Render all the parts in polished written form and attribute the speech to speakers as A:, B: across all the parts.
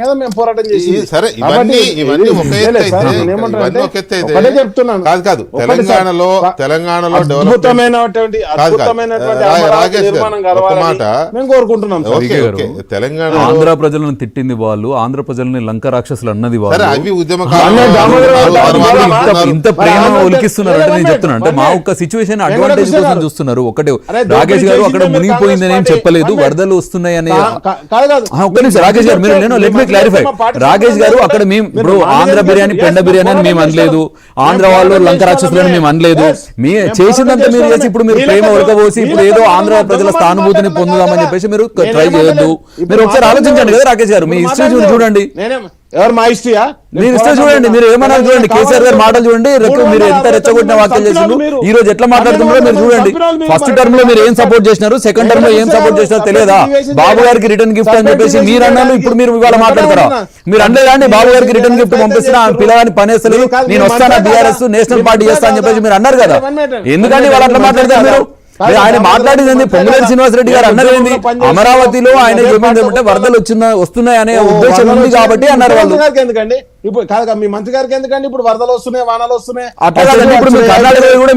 A: కదా మేము పోరాటం చేసి.
B: సరే ఇవన్నీ ఒక ఎత్తు అయితే
A: చెప్తున్నాను
B: కాదు తెలంగాణలో
A: అద్భుతమైనటువంటి నిర్మాణం కావాలని మేము కోరుకుంటున్నాం.
B: తెలంగాణ
C: ఆంధ్ర ప్రజలను తిట్టింది వాళ్ళు, ఆంధ్ర ప్రజలని లంక రాక్షసులు అన్నది వాళ్ళు.
B: అవి
C: ఇంత ప్రేమ ఒలికిస్తున్నారు అంటే నేను చెప్తున్నా, అంటే మా ఒక్క సిచ్యువేషన్ అడ్వాంటేజ్ కోసం చూస్తున్నారు. ఒకటి రాకేష్ గారు అక్కడ మునిగిపోయిందని ఏం చెప్పలేదు, వరదలు వస్తున్నాయని. ఒక్క నిమిషం రాకేష్ గారు, మీరు నేను లెట్ మీ క్లారిఫై. రాకేష్ గారు అక్కడ మేము ఇప్పుడు ఆంధ్ర బిర్యానీ పెండ బిర్యానీ అని మేము అనలేదు, ఆంధ్ర వాళ్ళు లంక రాక్షసులని మేము అనలేదు. మీ చేసిందంతా మీరు చేసి ఇప్పుడు మీరు ప్రేమ ఉడకబోసి ఇప్పుడు ఏదో ఆంధ్ర ప్రజల స్థానుభూతిని పొందుదామని చెప్పేసి మీరు ట్రై చేయొద్దు. మీరు ఒకసారి ఆలోచించండి కదా రాకేష్ గారు, మీ హిస్టరీ చూడండి.
A: ఎవరు మా హిస్టరీయా?
C: మీరు హిస్టరీ చూడండి, మీరు ఏమన్నా చూడండి. కేసీఆర్ గారు మాటలు చూడండి, మీరు ఎంత రెచ్చగొట్టిన వాక్యాలు చేసినారు, ఈ రోజు ఎట్లా మాట్లాడుతున్నారో మీరు చూడండి. ఫస్ట్ టర్మ్ లో మీరు ఏం సపోర్ట్ చేసినారు, సెకండ్ టర్మ్ లో ఏం సపోర్ట్ చేసినారో తెలియదా? బాబు గారికి రిటర్న్ గిఫ్ట్ అని చెప్పేసి మీరు అన్నారు, ఇప్పుడు మీరు ఇవాళ మాట్లాడతారా? మీరు అనలేదండి బాబు గారికి రిటర్న్ గిఫ్ట్ పంపిస్తున్నా పిల్లగాని పనేస్తలేదు, నేను వస్తాను బీఆర్ఎస్ నేషనల్ పార్టీ చేస్తా అని చెప్పేసి మీరు అన్నారు కదా. ఎందుకండి వాళ్ళు అట్లా మాట్లాడతారు? మీరు ఆయన మాట్లాడేది పొంగులేటి శ్రీనివాసరెడ్డి గారు అన్నది అమరావతిలో ఆయన ఏమంటే వరదలు వస్తున్నాయి అనే ఉద్దేశం ఉంది కాబట్టి అన్నారు వాళ్ళు.
A: ఎందుకండి ఇప్పుడు కాదు మీ మంత్రి గారికి ఎందుకండి ఇప్పుడు వరదలు వస్తున్నాయి, వానలు వస్తున్నాయి?
C: అట్లా ఇప్పుడు కర్ణాటకలో కూడా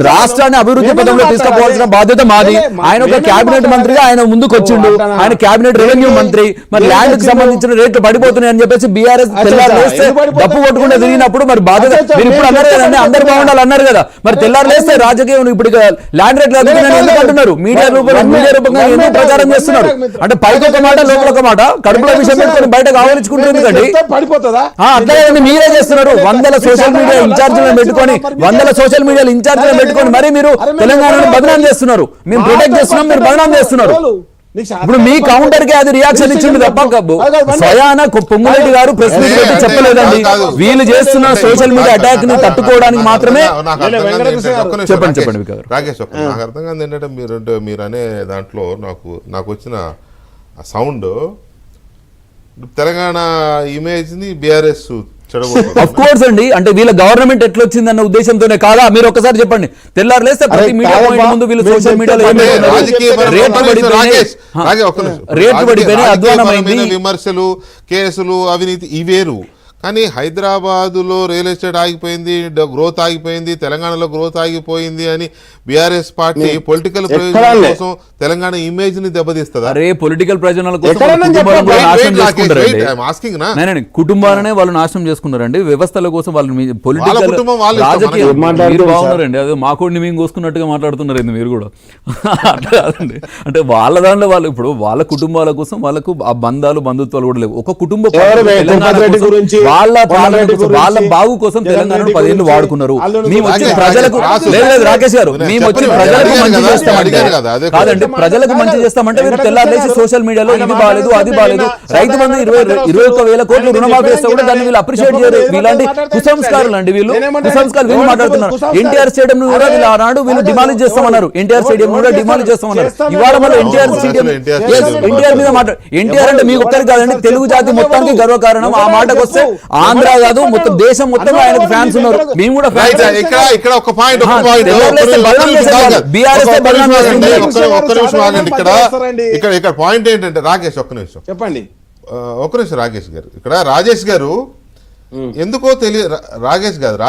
C: రాష్ట్రాన్ని అభివృద్ధి పథంలో తీసుకుపోవాల్సిన బాధ్యత మాది. ఆయన ఒక కేబినెట్ మంత్రిగా ఆయన ముందుకు వచ్చిండు, ఆయన కేబినెట్ రెవెన్యూ మంత్రి. మరి ల్యాండ్ కి సంబంధించిన రేట్లు పడిపోతున్నాయి అని చెప్పేసి బీఆర్ఎస్ తెల్లారు లేస్తే డప్పు కొట్టుకుంటే తిరిగినప్పుడు మరి బాధ్యత మీరు ఇప్పుడు అన్నారు కదండి, అందరు బాగుండాలి అన్నారు కదా. మరి తెల్లారు లేస్తే రాజకీయం ఇప్పుడు ల్యాండ్ రేట్లు ఎందుకు అంటున్నారు? మీడియా రూపంగా ఎందుకు ప్రచారం చేస్తున్నారు? అంటే పైకి ఒక మాట లోపల ఒక మాట, కడుపులో విషయం పెట్టుకొని బయటకు ఆవరించుకుంటుంది ఎందుకండి?
A: పడిపోతుందా?
C: అట్లా మీరే చేస్తున్నారు. వందల సోషల్ మీడియా ఇన్ఛార్జీలను పెట్టుకొని మరి మీరు తెలంగాణను బదనాం చేస్తున్నారు. మేము ప్రొటెక్ట్ చేస్తున్నాం, మీరు బదనాం చేస్తున్నారు. ఇప్పుడు మీ కౌంటర్ కి అది రియాక్షన్ ఇచ్చింది తప్ప స్వయాన పొంగులేటి గారు ప్రెస్ మీట్ పెట్టి చెప్పలేదండి. వీళ్ళు చేస్తున్న సోషల్ మీడియా అటాక్ ని తట్టుకోవడానికి మాత్రమే. చెప్పండి
B: రాకేష్, నాకు అర్థం కాదు ఏంటంటే మీరు అనే దాంట్లో నాకు వచ్చిన సౌండ్ తెలంగాణ ఇమేజ్ ని బీఆర్ఎస్
C: ఆఫ్ కోర్స్ అండి, అంటే వీళ్ళ గవర్నమెంట్ ఎట్లా వచ్చిందన్న ఉద్దేశంతోనే కాదా? మీరు ఒకసారి చెప్పండి. తెల్లారు లేస్తే ప్రతి మీడియా పాయింట్ ముందు వీళ్ళు సోషల్ మీడియాలో రేట్లు పడిపోయినాయి, అధ్వానమైంది,
B: విమర్శలు, కేసులు, అవినీతి ఇవేరు. కానీ హైదరాబాదులో రియల్ ఎస్టేట్ ఆగిపోయింది, గ్రోత్ ఆగిపోయింది, తెలంగాణలో గ్రోత్ ఆగిపోయింది అని బీఆర్ఎస్ పార్టీ పొలిటికల్ ప్రయోజనాల కోసం తెలంగాణ ఇమేజ్ ని దెబ్బతీస్తుంది.
C: అరే పొలిటికల్ ప్రయోజనాల కోసం కుటుంబాలనే వాళ్ళు నాశనం చేసుకున్నారండి. వ్యవస్థల కోసం వాళ్ళు పొలిటికల్ రాజకీయం మీరు బాగున్నారండి, అదే మా కోడిని మేము కోసుకున్నట్టుగా మాట్లాడుతున్నారండి మీరు కూడా. అట్లా కాదండి, అంటే వాళ్ళ దాంట్లో వాళ్ళు ఇప్పుడు వాళ్ళ కుటుంబాల కోసం వాళ్ళకు ఆ బంధాలు బంధుత్వాలు కూడా లేవు. ఒక కుటుంబ వాళ్ళ బాగు కోసం తెలంగాణను 10 ఏళ్ళు వాడుకున్నారు. మేము వచ్చి ప్రజలకు లేదు రాకేష్ గారు, మేము వచ్చి ప్రజలకు మంచి చేస్తామంటే కాదండి, ప్రజలకు మంచి చేస్తామంటే మీరు తెల్లారేసి సోషల్ మీడియాలో ఇది బాలేదు అది బాలేదు, రైతు బంధు 21,000 కోట్లు రుణమాఫీ చేస్తే కూడా దాన్ని వీళ్ళు అప్రిషియేట్ చేయరు. ఇలాంటి కుసంస్కారాలు అండి వీళ్ళు వీళ్ళు మాట్లాడుతున్నారు. ఎన్టీఆర్ స్టేడియం కూడా వీళ్ళు ఆనాడు వీళ్ళు డిమాలిష్ చేస్తామన్నారు, ఎన్టీఆర్ స్టేడియం కూడా డిమాలిష్ చేస్తామన్నారు. ఇవాళ మళ్ళీ ఎన్టీఆర్ స్టేడియం ఎన్టీఆర్ మీద మాట్లాడు. ఎన్టీఆర్ అంటే మీకు ఒక్కరికి కాదండి, తెలుగు జాతి మొత్తానికి గర్వకారణం. ఆ మాటకు వస్తే ఆంధ్ర కాదు మొత్తం దేశం మొత్తం ఆయనకు ఫ్యాన్స్ ఉన్నారు. మేము కూడా
B: ఇక్కడ ఒక పాయింట్ ఇక్కడ పాయింట్ ఏంటంటే రాకేష్ ఒక్క నిమిషం
A: చెప్పండి.
B: ఒక్క నిమిషం రాకేష్ గారు, ఇక్కడ రాజేష్ గారు ఎందుకో తెలియదు, రాకేష్ గారు